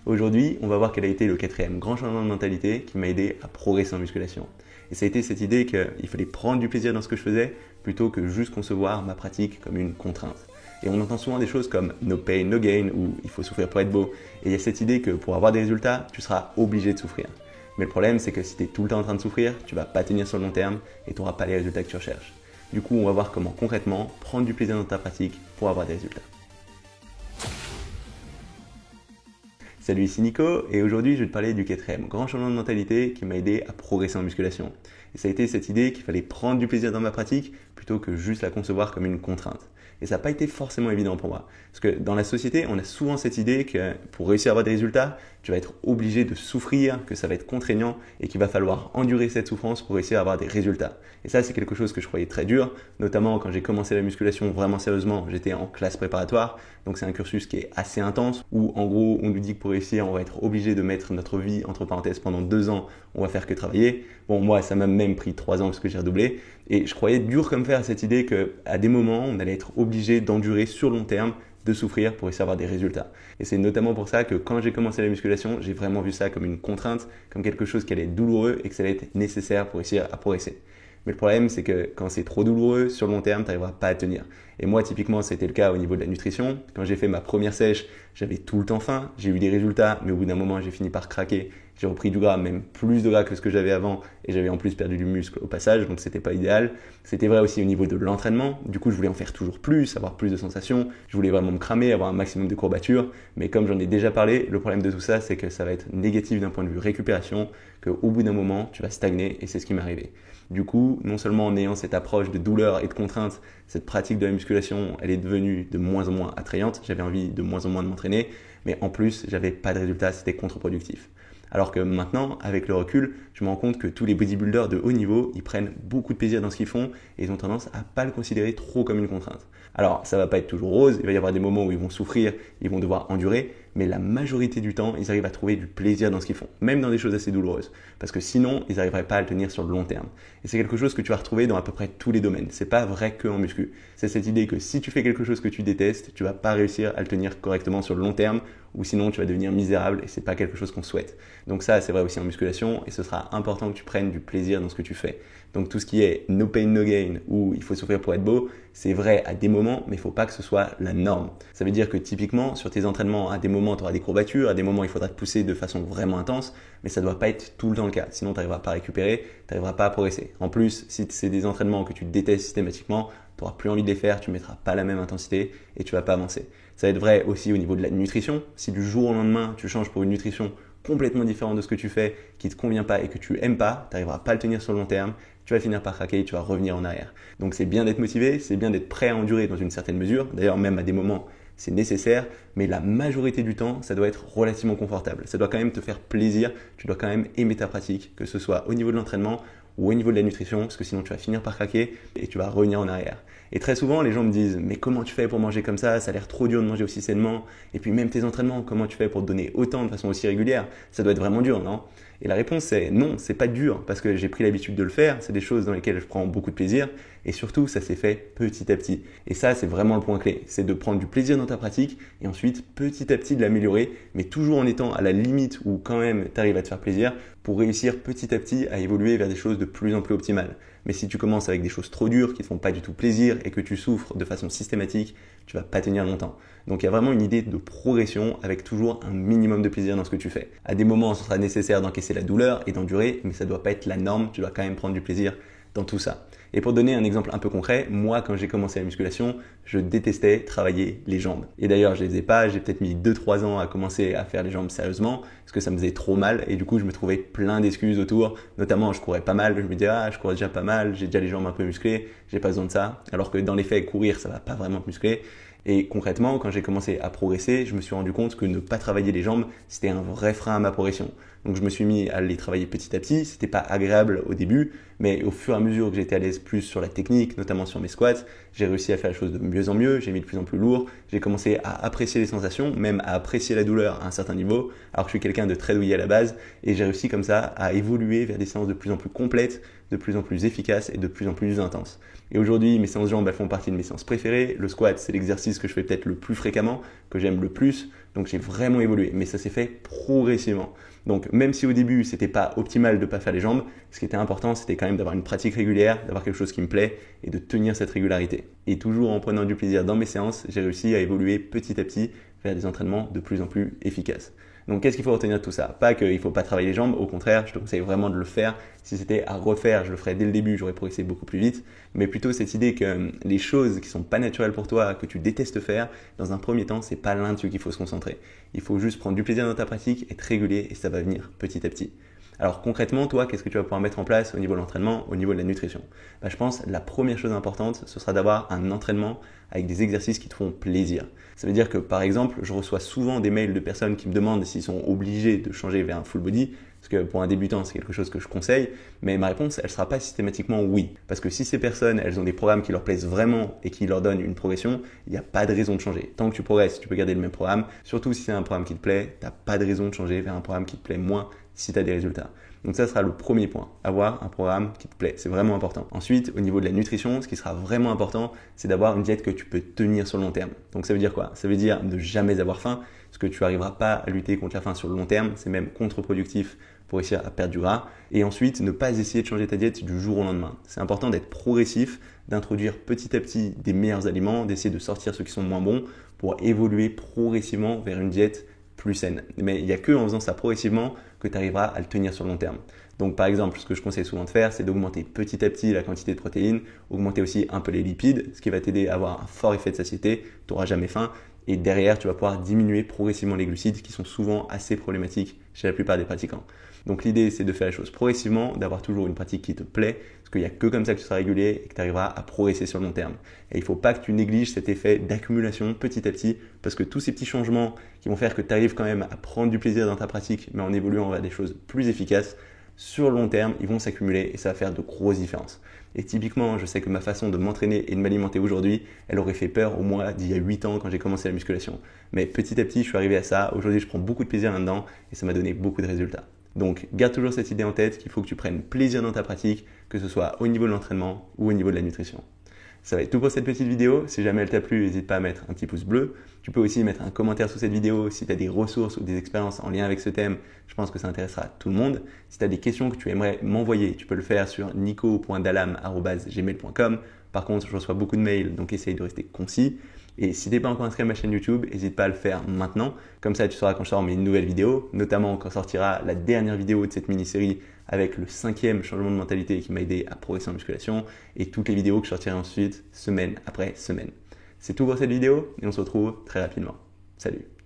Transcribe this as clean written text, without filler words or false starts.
Aujourd'hui, on va voir quel a été le quatrième grand changement de mentalité qui m'a aidé à progresser en musculation. Et ça a été cette idée qu'il fallait prendre du plaisir dans ce que je faisais plutôt que juste concevoir ma pratique comme une contrainte. Et on entend souvent des choses comme no pain, no gain ou il faut souffrir pour être beau. Et il y a cette idée que pour avoir des résultats, tu seras obligé de souffrir. Mais le problème, c'est que si tu es tout le temps en train de souffrir, tu vas pas tenir sur le long terme et tu n'auras pas les résultats que tu recherches. Du coup, on va voir comment concrètement prendre du plaisir dans ta pratique pour avoir des résultats. Salut, ici Nico et aujourd'hui je vais te parler du quatrième grand changement de mentalité qui m'a aidé à progresser en musculation. Et ça a été cette idée qu'il fallait prendre du plaisir dans ma pratique plutôt que juste la concevoir comme une contrainte. Et ça n'a pas été forcément évident pour moi. Parce que dans la société, on a souvent cette idée que pour réussir à avoir des résultats, tu vas être obligé de souffrir, que ça va être contraignant et qu'il va falloir endurer cette souffrance pour réussir à avoir des résultats. Et ça, c'est quelque chose que je croyais très dur, notamment quand j'ai commencé la musculation vraiment sérieusement, j'étais en classe préparatoire. Donc c'est un cursus qui est assez intense où en gros, on nous dit que pour réussir, on va être obligé de mettre notre vie entre parenthèses pendant 2 ans, on va faire que travailler. Bon, moi, ça m'a même pris 3 ans parce que j'ai redoublé. Et je croyais dur comme fer à cette idée qu'à des moments, on allait être obligé d'endurer sur long terme, de souffrir pour essayer d'avoir des résultats. Et c'est notamment pour ça que quand j'ai commencé la musculation, j'ai vraiment vu ça comme une contrainte, comme quelque chose qui allait être douloureux et que ça allait être nécessaire pour réussir à progresser. Mais le problème, c'est que quand c'est trop douloureux, sur le long terme, tu n'arriveras pas à tenir. Et moi, typiquement, c'était le cas au niveau de la nutrition. Quand j'ai fait ma première sèche, j'avais tout le temps faim, j'ai eu des résultats, mais au bout d'un moment, j'ai fini par craquer. J'ai repris du gras, même plus de gras que ce que j'avais avant, et j'avais en plus perdu du muscle au passage, donc c'était pas idéal. C'était vrai aussi au niveau de l'entraînement. Du coup, je voulais en faire toujours plus, avoir plus de sensations. Je voulais vraiment me cramer, avoir un maximum de courbatures. Mais comme j'en ai déjà parlé, le problème de tout ça, c'est que ça va être négatif d'un point de vue récupération, qu'au bout d'un moment, tu vas stagner, et c'est ce qui m'est arrivé. Du coup, non seulement en ayant cette approche de douleur et de contrainte, cette pratique de la musculation, elle est devenue de moins en moins attrayante. J'avais envie de moins en moins de m'entraîner, mais en plus, j'avais pas de résultats, c'était contre-productif. Alors que maintenant, avec le recul, je me rends compte que tous les bodybuilders de haut niveau, ils prennent beaucoup de plaisir dans ce qu'ils font et ils ont tendance à pas le considérer trop comme une contrainte. Alors, ça va pas être toujours rose, il va y avoir des moments où ils vont souffrir, ils vont devoir endurer, mais la majorité du temps, ils arrivent à trouver du plaisir dans ce qu'ils font, même dans des choses assez douloureuses. Parce que sinon, ils n'arriveraient pas à le tenir sur le long terme. Et c'est quelque chose que tu vas retrouver dans à peu près tous les domaines. C'est pas vrai que en muscu. C'est cette idée que si tu fais quelque chose que tu détestes, tu vas pas réussir à le tenir correctement sur le long terme, ou sinon tu vas devenir misérable et c'est pas quelque chose qu'on souhaite. Donc ça, c'est vrai aussi en musculation et ce sera important que tu prennes du plaisir dans ce que tu fais. Donc tout ce qui est no pain, no gain ou il faut souffrir pour être beau, c'est vrai à des moments, mais il faut pas que ce soit la norme. Ça veut dire que typiquement, sur tes entraînements, à des moments, tu auras des courbatures, à des moments, il faudra te pousser de façon vraiment intense, mais ça doit pas être tout le temps le cas. Sinon, tu n'arriveras pas à récupérer, tu n'arriveras pas à progresser. En plus, si c'est des entraînements que tu détestes systématiquement, tu n'auras plus envie de les faire, tu ne mettras pas la même intensité et tu vas pas avancer. Ça va être vrai aussi au niveau de la nutrition. Si du jour au lendemain, tu changes pour une nutrition complètement différente de ce que tu fais, qui ne te convient pas et que tu aimes pas, tu n'arriveras pas à le tenir sur le long terme, tu vas finir par craquer et tu vas revenir en arrière. Donc c'est bien d'être motivé, c'est bien d'être prêt à endurer dans une certaine mesure. D'ailleurs, même à des moments, c'est nécessaire, mais la majorité du temps, ça doit être relativement confortable. Ça doit quand même te faire plaisir, tu dois quand même aimer ta pratique, que ce soit au niveau de l'entraînement ou au niveau de la nutrition, parce que sinon tu vas finir par craquer et tu vas revenir en arrière. Et très souvent, les gens me disent « Mais comment tu fais pour manger comme ça? Ça a l'air trop dur de manger aussi sainement. Et puis même tes entraînements, comment tu fais pour te donner autant de façon aussi régulière? Ça doit être vraiment dur, non ?» Et la réponse c'est non, c'est pas dur parce que j'ai pris l'habitude de le faire, c'est des choses dans lesquelles je prends beaucoup de plaisir et surtout ça s'est fait petit à petit. Et ça c'est vraiment le point clé, c'est de prendre du plaisir dans ta pratique et ensuite petit à petit de l'améliorer, mais toujours en étant à la limite où quand même tu arrives à te faire plaisir pour réussir petit à petit à évoluer vers des choses de plus en plus optimales. Mais si tu commences avec des choses trop dures qui ne te font pas du tout plaisir et que tu souffres de façon systématique, tu vas pas tenir longtemps. Donc il y a vraiment une idée de progression avec toujours un minimum de plaisir dans ce que tu fais. À des moments, ce sera nécessaire d'encaisser la douleur et d'endurer, mais ça ne doit pas être la norme, tu dois quand même prendre du plaisir dans tout ça. Et pour donner un exemple un peu concret, moi quand j'ai commencé la musculation, je détestais travailler les jambes. Et d'ailleurs je les faisais pas, j'ai peut-être mis 2-3 ans à commencer à faire les jambes sérieusement, parce que ça me faisait trop mal et du coup je me trouvais plein d'excuses autour, notamment je courais pas mal, je me disais je cours déjà pas mal, j'ai déjà les jambes un peu musclées, j'ai pas besoin de ça, alors que dans les faits courir ça va pas vraiment te muscler. Et concrètement, quand j'ai commencé à progresser, je me suis rendu compte que ne pas travailler les jambes, c'était un vrai frein à ma progression. Donc je me suis mis à les travailler petit à petit, c'était pas agréable au début, mais au fur et à mesure que j'étais à l'aise plus sur la technique, notamment sur mes squats, j'ai réussi à faire les choses de mieux en mieux, j'ai mis de plus en plus lourd, j'ai commencé à apprécier les sensations, même à apprécier la douleur à un certain niveau, alors que je suis quelqu'un de très douillet à la base, et j'ai réussi comme ça à évoluer vers des séances de plus en plus complètes, de plus en plus efficaces et de plus en plus intenses. Et aujourd'hui, mes séances jambes, elles font partie de mes séances préférées. Le squat, c'est l'exercice que je fais peut-être le plus fréquemment, que j'aime le plus. Donc j'ai vraiment évolué, mais ça s'est fait progressivement. Donc même si au début, c'était pas optimal de ne pas faire les jambes, ce qui était important, c'était quand même d'avoir une pratique régulière, d'avoir quelque chose qui me plaît et de tenir cette régularité. Et toujours en prenant du plaisir dans mes séances, j'ai réussi à évoluer petit à petit vers des entraînements de plus en plus efficaces. Donc qu'est-ce qu'il faut retenir de tout ça? Pas qu'il ne faut pas travailler les jambes, au contraire, je te conseille vraiment de le faire. Si c'était à refaire, je le ferais dès le début, j'aurais progressé beaucoup plus vite. Mais plutôt cette idée que les choses qui sont pas naturelles pour toi, que tu détestes faire, dans un premier temps, c'est pas là-dessus qu'il faut se concentrer. Il faut juste prendre du plaisir dans ta pratique, être régulier et ça va venir petit à petit. Alors concrètement, toi, qu'est-ce que tu vas pouvoir mettre en place au niveau de l'entraînement, au niveau de la nutrition? Je pense que la première chose importante, ce sera d'avoir un entraînement avec des exercices qui te font plaisir. Ça veut dire que par exemple, je reçois souvent des mails de personnes qui me demandent s'ils sont obligés de changer vers un full body, parce que pour un débutant, c'est quelque chose que je conseille, mais ma réponse, elle ne sera pas systématiquement oui. Parce que si ces personnes, elles ont des programmes qui leur plaisent vraiment et qui leur donnent une progression, il n'y a pas de raison de changer. Tant que tu progresses, tu peux garder le même programme, surtout si c'est un programme qui te plaît, tu n'as pas de raison de changer vers un programme qui te plaît moins si tu as des résultats. Donc ça sera le premier point, avoir un programme qui te plaît, c'est vraiment important. Ensuite, au niveau de la nutrition, ce qui sera vraiment important, c'est d'avoir une diète que tu peux tenir sur le long terme. Donc ça veut dire quoi? Ça veut dire ne jamais avoir faim, parce que tu n'arriveras pas à lutter contre la faim sur le long terme, c'est même contre-productif pour réussir à perdre du gras. Et ensuite, ne pas essayer de changer ta diète du jour au lendemain. C'est important d'être progressif, d'introduire petit à petit des meilleurs aliments, d'essayer de sortir ceux qui sont moins bons pour évoluer progressivement vers une diète plus saine. Mais il n'y a que en faisant ça progressivement que tu arriveras à le tenir sur le long terme. Donc par exemple, ce que je conseille souvent de faire, c'est d'augmenter petit à petit la quantité de protéines, augmenter aussi un peu les lipides, ce qui va t'aider à avoir un fort effet de satiété, tu n'auras jamais faim, et derrière, tu vas pouvoir diminuer progressivement les glucides qui sont souvent assez problématiques chez la plupart des pratiquants. Donc l'idée, c'est de faire les choses progressivement, d'avoir toujours une pratique qui te plaît, parce qu'il n'y a que comme ça que tu seras régulier et que tu arriveras à progresser sur le long terme. Et il ne faut pas que tu négliges cet effet d'accumulation petit à petit, parce que tous ces petits changements qui vont faire que tu arrives quand même à prendre du plaisir dans ta pratique, mais en évoluant vers des choses plus efficaces, sur le long terme, ils vont s'accumuler et ça va faire de grosses différences. Et typiquement, je sais que ma façon de m'entraîner et de m'alimenter aujourd'hui, elle aurait fait peur au moins d'il y a 8 ans quand j'ai commencé la musculation. Mais petit à petit, je suis arrivé à ça. Aujourd'hui, je prends beaucoup de plaisir là-dedans et ça m'a donné beaucoup de résultats. Donc, garde toujours cette idée en tête qu'il faut que tu prennes plaisir dans ta pratique, que ce soit au niveau de l'entraînement ou au niveau de la nutrition. Ça va être tout pour cette petite vidéo. Si jamais elle t'a plu, n'hésite pas à mettre un petit pouce bleu. Tu peux aussi mettre un commentaire sous cette vidéo si tu as des ressources ou des expériences en lien avec ce thème. Je pense que ça intéressera tout le monde. Si tu as des questions que tu aimerais m'envoyer, tu peux le faire sur nico.dalam@gmail.com. Par contre, je reçois beaucoup de mails, donc essaye de rester concis. Et si tu n'es pas encore inscrit à ma chaîne YouTube, n'hésite pas à le faire maintenant. Comme ça, tu sauras quand je sors mes nouvelles vidéos, notamment quand sortira la dernière vidéo de cette mini-série avec le 5e changement de mentalité qui m'a aidé à progresser en musculation et toutes les vidéos que je sortirai ensuite, semaine après semaine. C'est tout pour cette vidéo et on se retrouve très rapidement. Salut!